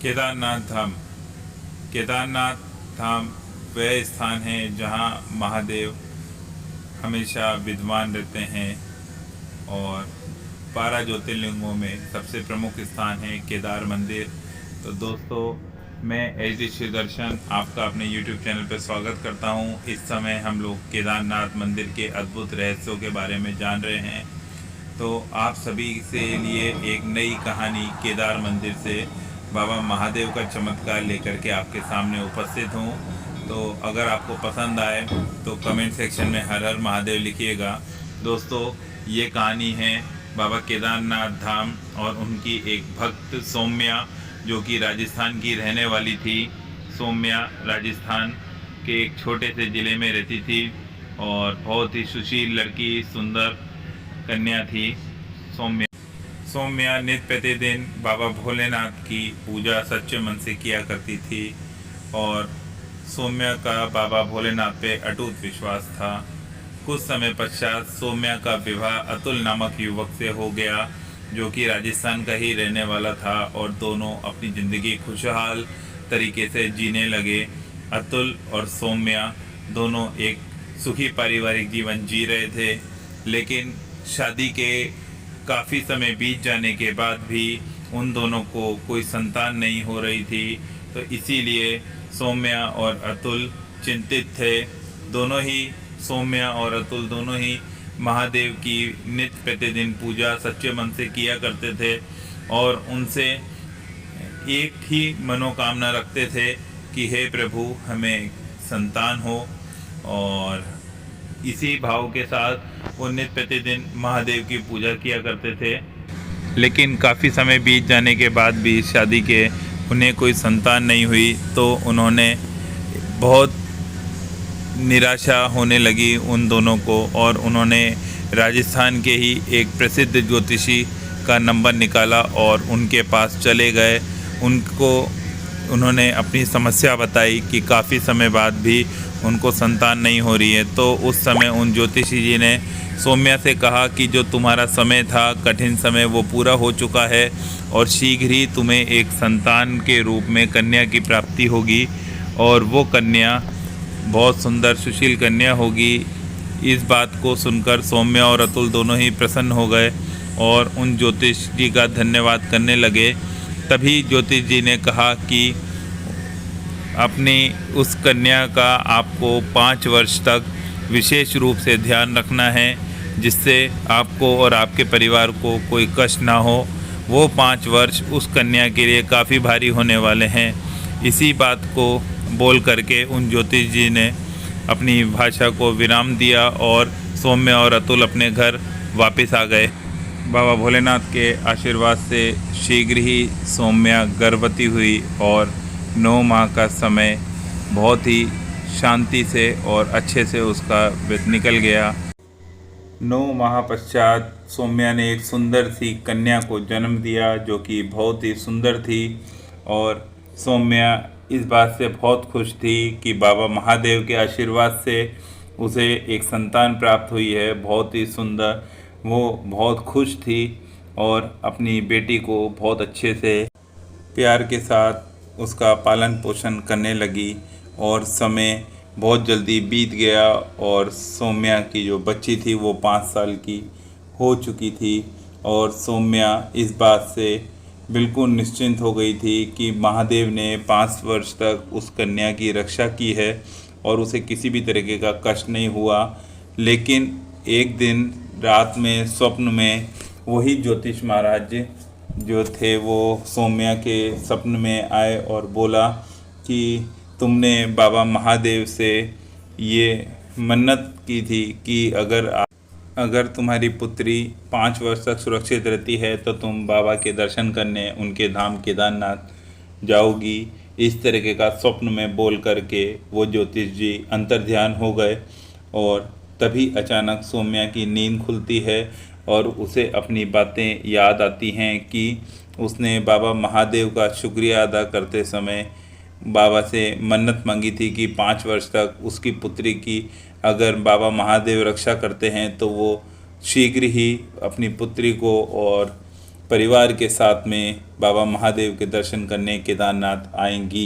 केदारनाथ धाम। केदारनाथ धाम वह स्थान है जहाँ महादेव हमेशा विद्यमान रहते हैं और 12 ज्योतिर्लिंगों में सबसे प्रमुख स्थान है केदार मंदिर। तो दोस्तों, मैं एच डी श्री दर्शन आपका अपने YouTube चैनल पर स्वागत करता हूं। इस समय हम लोग केदारनाथ मंदिर के अद्भुत रहस्यों के बारे में जान रहे हैं। तो आप सभी से लिए एक नई कहानी केदार मंदिर से बाबा महादेव का चमत्कार लेकर के आपके सामने उपस्थित हूँ। तो अगर आपको पसंद आए तो कमेंट सेक्शन में हर हर महादेव लिखिएगा। दोस्तों, ये कहानी है बाबा केदारनाथ धाम और उनकी एक भक्त सौम्या, जो कि राजस्थान की रहने वाली थी। सौम्या राजस्थान के एक छोटे से ज़िले में रहती थी और बहुत ही सुशील लड़की, सुंदर कन्या थी सौम्या नित्य प्रतिदिन बाबा भोलेनाथ की पूजा सच्चे मन से किया करती थी और सौम्या का बाबा भोलेनाथ पे अटूट विश्वास था। कुछ समय पश्चात सौम्या का विवाह अतुल नामक युवक से हो गया, जो कि राजस्थान का ही रहने वाला था और दोनों अपनी ज़िंदगी खुशहाल तरीके से जीने लगे। अतुल और सौम्या दोनों एक सुखी पारिवारिक जीवन जी रहे थे, लेकिन शादी के काफ़ी समय बीत जाने के बाद भी उन दोनों को कोई संतान नहीं हो रही थी। तो इसीलिए सौम्या और अतुल चिंतित थे। सौम्या और अतुल दोनों ही महादेव की नित्य प्रतिदिन पूजा सच्चे मन से किया करते थे और उनसे एक ही मनोकामना रखते थे कि हे प्रभु, हमें संतान हो। और इसी भाव के साथ वो नित्य प्रतिदिन महादेव की पूजा किया करते थे। लेकिन काफ़ी समय बीत जाने के बाद भी शादी के उन्हें कोई संतान नहीं हुई, तो उन्होंने बहुत निराशा होने लगी उन दोनों को और उन्होंने राजस्थान के ही एक प्रसिद्ध ज्योतिषी का नंबर निकाला और उनके पास चले गए। उन्होंने अपनी समस्या बताई कि काफ़ी समय बाद भी उनको संतान नहीं हो रही है। तो उस समय उन ज्योतिषी जी ने सौम्या से कहा कि जो तुम्हारा समय था, कठिन समय, वो पूरा हो चुका है और शीघ्र ही तुम्हें एक संतान के रूप में कन्या की प्राप्ति होगी और वो कन्या बहुत सुंदर सुशील कन्या होगी। इस बात को सुनकर सौम्या और अतुल दोनों ही प्रसन्न हो गए और उन ज्योतिष जी का धन्यवाद करने लगे। तभी ज्योतिष जी ने कहा कि अपनी उस कन्या का आपको 5 वर्ष तक विशेष रूप से ध्यान रखना है, जिससे आपको और आपके परिवार को कोई कष्ट ना हो। वो 5 वर्ष उस कन्या के लिए काफ़ी भारी होने वाले हैं। इसी बात को बोल करके उन ज्योतिष जी ने अपनी भाषा को विराम दिया और सौम्या और अतुल अपने घर वापस आ गए। बाबा भोलेनाथ के आशीर्वाद से शीघ्र ही सौम्या गर्भवती हुई और 9 माह का समय बहुत ही शांति से और अच्छे से उसका निकल गया। 9 माह पश्चात सौम्या ने एक सुंदर सी कन्या को जन्म दिया, जो कि बहुत ही सुंदर थी और सौम्या इस बात से बहुत खुश थी कि बाबा महादेव के आशीर्वाद से उसे एक संतान प्राप्त हुई है, बहुत ही सुंदर। वो बहुत खुश थी और अपनी बेटी को बहुत अच्छे से प्यार के साथ उसका पालन पोषण करने लगी और समय बहुत जल्दी बीत गया और सौम्या की जो बच्ची थी वो 5 साल की हो चुकी थी और सौम्या इस बात से बिल्कुल निश्चिंत हो गई थी कि महादेव ने 5 वर्ष तक उस कन्या की रक्षा की है और उसे किसी भी तरीके का कष्ट नहीं हुआ। लेकिन एक दिन रात में स्वप्न में वही ज्योतिष महाराज जो थे वो सौम्या के स्वप्न में आए और बोला कि तुमने बाबा महादेव से ये मन्नत की थी कि अगर तुम्हारी पुत्री 5 वर्ष तक सुरक्षित रहती है तो तुम बाबा के दर्शन करने उनके धाम केदारनाथ जाओगी। इस तरीके का स्वप्न में बोल करके वो ज्योतिष जी अंतर्ध्यान हो गए और तभी अचानक सौम्या की नींद खुलती है और उसे अपनी बातें याद आती हैं कि उसने बाबा महादेव का शुक्रिया अदा करते समय बाबा से मन्नत मांगी थी कि 5 वर्ष तक उसकी पुत्री की अगर बाबा महादेव रक्षा करते हैं तो वो शीघ्र ही अपनी पुत्री को और परिवार के साथ में बाबा महादेव के दर्शन करने केदारनाथ आएंगी।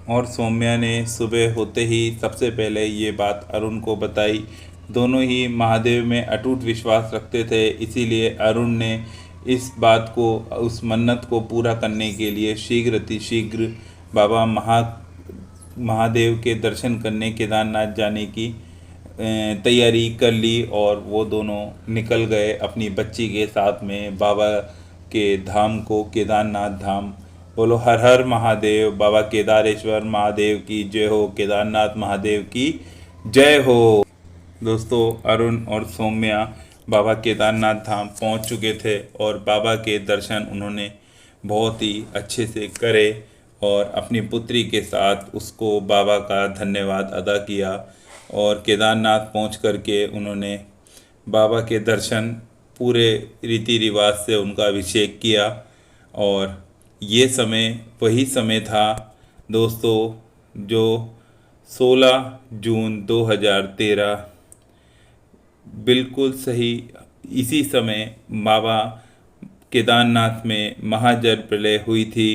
और सौम्या ने सुबह होते ही सबसे पहले ये बात अरुण को बताई। दोनों ही महादेव में अटूट विश्वास रखते थे, इसीलिए अरुण ने इस बात को, उस मन्नत को पूरा करने के लिए शीघ्र बाबा महादेव के दर्शन करने केदारनाथ जाने की तैयारी कर ली। और वो दोनों निकल गए अपनी बच्ची के साथ में बाबा के धाम को, केदारनाथ धाम। बोलो हर हर महादेव, बाबा केदारेश्वर महादेव की जय हो, केदारनाथ महादेव की जय हो। दोस्तों, अरुण और सौम्या बाबा केदारनाथ धाम पहुंच चुके थे और बाबा के दर्शन उन्होंने बहुत ही अच्छे से करे और अपनी पुत्री के साथ उसको बाबा का धन्यवाद अदा किया। और केदारनाथ पहुंच करके उन्होंने बाबा के दर्शन पूरे रीति रिवाज से उनका अभिषेक किया। और ये समय वही समय था दोस्तों जो 16 जून 2013 बिल्कुल सही इसी समय बाबा केदारनाथ में महाजल प्रलय हुई थी।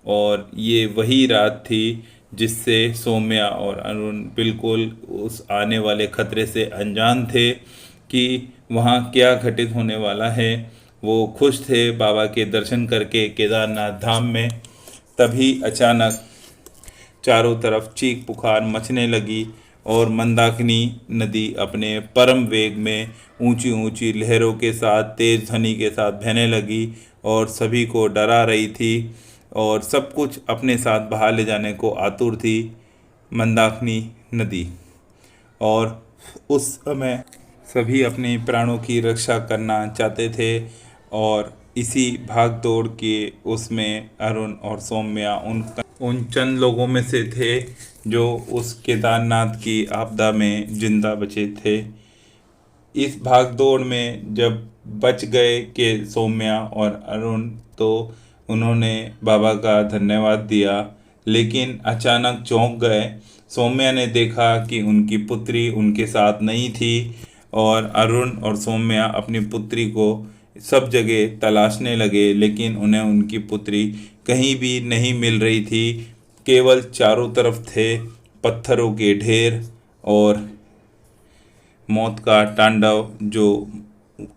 और ये वही रात थी जिससे सौम्या और अरुण बिल्कुल उस आने वाले खतरे से अनजान थे कि वहाँ क्या घटित होने वाला है। वो खुश थे बाबा के दर्शन करके केदारनाथ धाम में। तभी अचानक चारों तरफ चीख पुकार मचने लगी और मंदाकिनी नदी अपने परम वेग में ऊंची ऊंची लहरों के साथ तेज ध्वनि के साथ बहने लगी और सभी को डरा रही थी और सब कुछ अपने साथ बहा ले जाने को आतुर थी मंदाकिनी नदी। और उस समय सभी अपने प्राणों की रक्षा करना चाहते थे और इसी भाग दौड़ के उसमें अरुण और सौम्या उन चंद लोगों में से थे जो उस केदारनाथ की आपदा में जिंदा बचे थे। इस भाग दौड़ में जब बच गए के सौम्या और अरुण तो उन्होंने बाबा का धन्यवाद दिया, लेकिन अचानक चौंक गए। सौम्या ने देखा कि उनकी पुत्री उनके साथ नहीं थी और अरुण और सौम्या अपनी पुत्री को सब जगह तलाशने लगे, लेकिन उन्हें उनकी पुत्री कहीं भी नहीं मिल रही थी। केवल चारों तरफ थे पत्थरों के ढेर और मौत का तांडव जो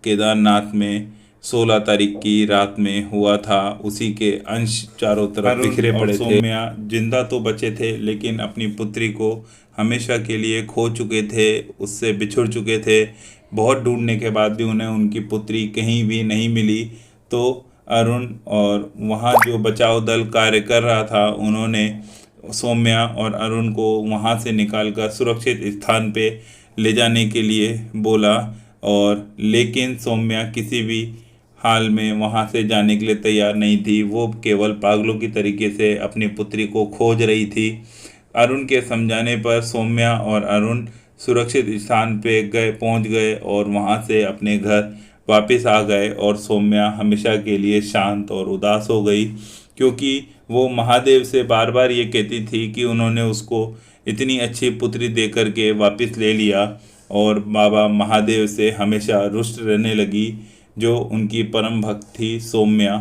केदारनाथ में 16 तारीख की रात में हुआ था, उसी के अंश चारों तरफ बिखरे पड़े थे। सौम्या जिंदा तो बचे थे लेकिन अपनी पुत्री को हमेशा के लिए खो चुके थे, उससे बिछुड़ चुके थे। बहुत ढूंढने के बाद भी उन्हें उनकी पुत्री कहीं भी नहीं मिली। तो अरुण और वहाँ जो बचाव दल कार्य कर रहा था उन्होंने सौम्या और अरुण को वहाँ से निकालकर सुरक्षित स्थान पे ले जाने के लिए बोला, और लेकिन सौम्या किसी भी हाल में वहाँ से जाने के लिए तैयार नहीं थी। वो केवल पागलों की तरीके से अपनी पुत्री को खोज रही थी। अरुण के समझाने पर सौम्या और अरुण सुरक्षित स्थान पे पहुँच गए और वहाँ से अपने घर वापस आ गए। और सौम्या हमेशा के लिए शांत और उदास हो गई, क्योंकि वो महादेव से बार बार ये कहती थी कि उन्होंने उसको इतनी अच्छी पुत्री दे करके वापस ले लिया, और बाबा महादेव से हमेशा रुष्ट रहने लगी जो उनकी परम भक्त थी सौम्या।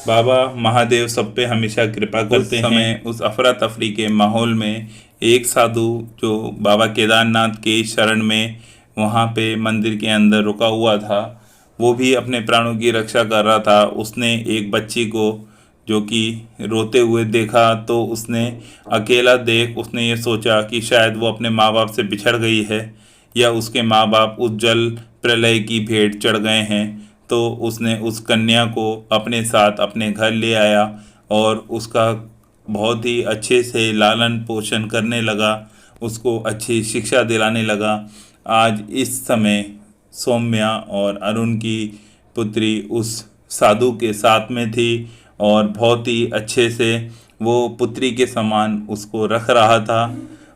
बाबा महादेव सब पे हमेशा कृपा करते हैं। उस अफरा तफरी के माहौल में एक साधु जो बाबा केदारनाथ के शरण में वहाँ पे मंदिर के अंदर रुका हुआ था, वो भी अपने प्राणों की रक्षा कर रहा था। उसने एक बच्ची को जो कि रोते हुए देखा, तो उसने अकेला देख उसने ये सोचा कि शायद वो अपने माँ बाप से बिछड़ गई है या उसके माँ बाप उस जल प्रलय की भेंट चढ़ गए हैं। तो उसने उस कन्या को अपने साथ अपने घर ले आया और उसका बहुत ही अच्छे से लालन पोषण करने लगा, उसको अच्छी शिक्षा दिलाने लगा। आज इस समय सौम्या और अरुण की पुत्री उस साधु के साथ में थी और बहुत ही अच्छे से वो पुत्री के समान उसको रख रहा था।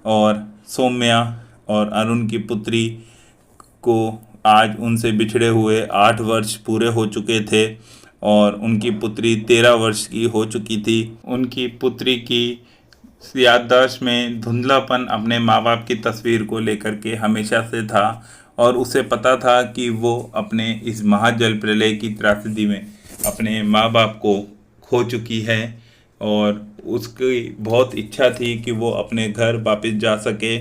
और सौम्या और अरुण की पुत्री को आज उनसे बिछड़े हुए 8 वर्ष पूरे हो चुके थे और उनकी पुत्री 13 वर्ष की हो चुकी थी। उनकी पुत्री की याददाश्त में धुंधलापन अपने माँ बाप की तस्वीर को लेकर के हमेशा से था, और उसे पता था कि वो अपने इस महाजल प्रलय की त्रासदी में अपने माँ बाप को खो चुकी है और उसकी बहुत इच्छा थी कि वो अपने घर वापस जा सके।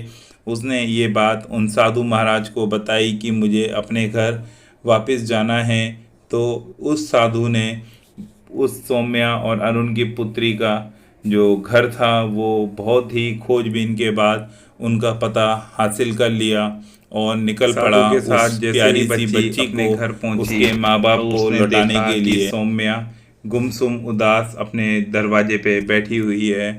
उसने ये बात उन साधु महाराज को बताई कि मुझे अपने घर वापस जाना है। तो उस साधु ने उस सौम्या और अरुण की पुत्री का जो घर था वो बहुत ही खोजबीन के बाद उनका पता हासिल कर लिया और निकल पड़ा साधु के साथ उस जैसे ही प्यारी सी बच्ची अपने को घर पहुंची उसके माँ बाप तो को उसने लौटाने देखा के कि लिए। सौम्या गुमसुम उदास अपने दरवाजे पे बैठी हुई है।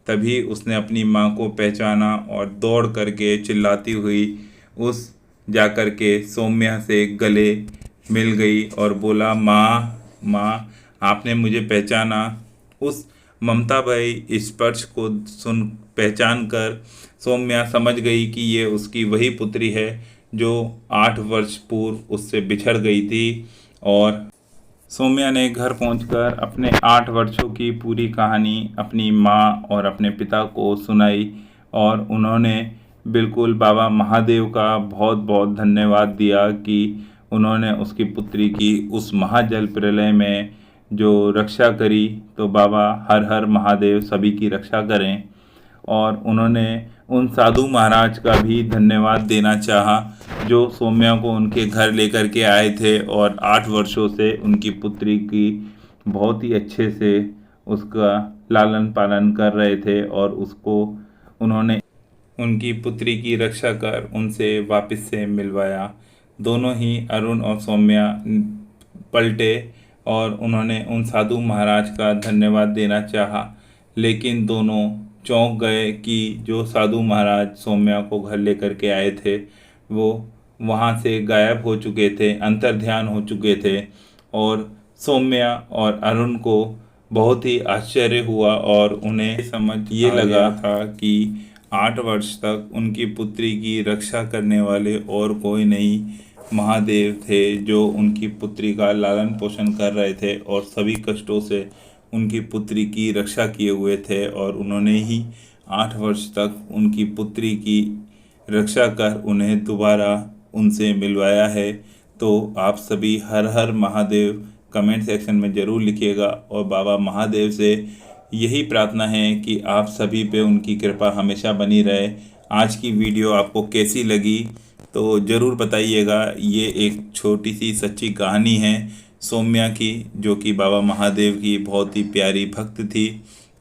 तभी उसने अपनी माँ को पहचाना और दौड़ करके चिल्लाती हुई उस जाकर के सौम्या से गले मिल गई और बोला, माँ माँ आपने मुझे पहचाना। उस ममता भरी स्पर्श को सुन पहचान कर सौम्या समझ गई कि ये उसकी वही पुत्री है जो 8 वर्ष पूर्व उससे बिछड़ गई थी। और सौम्या ने घर पहुंचकर अपने 8 वर्षों की पूरी कहानी अपनी माँ और अपने पिता को सुनाई और उन्होंने बिल्कुल बाबा महादेव का बहुत बहुत धन्यवाद दिया कि उन्होंने उसकी पुत्री की उस महाजल प्रलय में जो रक्षा करी। तो बाबा हर हर महादेव सभी की रक्षा करें। और उन्होंने उन साधु महाराज का भी धन्यवाद देना चाहा जो सौम्या को उनके घर लेकर के आए थे और 8 वर्षों से उनकी पुत्री की बहुत ही अच्छे से उसका लालन पालन कर रहे थे और उसको उन्होंने उनकी पुत्री की रक्षा कर उनसे वापस से मिलवाया। दोनों ही अरुण और सौम्या पलटे और उन्होंने उन साधु महाराज का धन्यवाद देना चाहा, लेकिन दोनों चौंक गए कि जो साधु महाराज सौम्या को घर लेकर के आए थे वो वहाँ से गायब हो चुके थे, अंतर्ध्यान हो चुके थे। और सौम्या और अरुण को बहुत ही आश्चर्य हुआ और उन्हें समझ ये लगा था कि 8 वर्ष तक उनकी पुत्री की रक्षा करने वाले और कोई नहीं महादेव थे जो उनकी पुत्री का लालन पोषण कर रहे थे और सभी कष्टों से उनकी पुत्री की रक्षा किए हुए थे। और उन्होंने ही 8 वर्ष तक उनकी पुत्री की रक्षा कर उन्हें दोबारा उनसे मिलवाया है। तो आप सभी हर हर महादेव कमेंट सेक्शन में ज़रूर लिखिएगा और बाबा महादेव से यही प्रार्थना है कि आप सभी पे उनकी कृपा हमेशा बनी रहे। आज की वीडियो आपको कैसी लगी तो ज़रूर बताइएगा। ये एक छोटी सी सच्ची कहानी है सौम्या की, जो कि बाबा महादेव की बहुत ही प्यारी भक्त थी,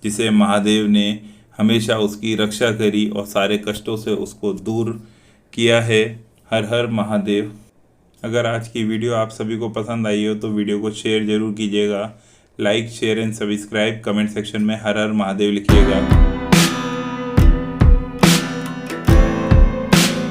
जिसे महादेव ने हमेशा उसकी रक्षा करी और सारे कष्टों से उसको दूर किया है। हर हर महादेव। अगर आज की वीडियो आप सभी को पसंद आई हो तो वीडियो को शेयर ज़रूर कीजिएगा। Like share and subscribe, comment section में हर हर महादेव लिखिएगा।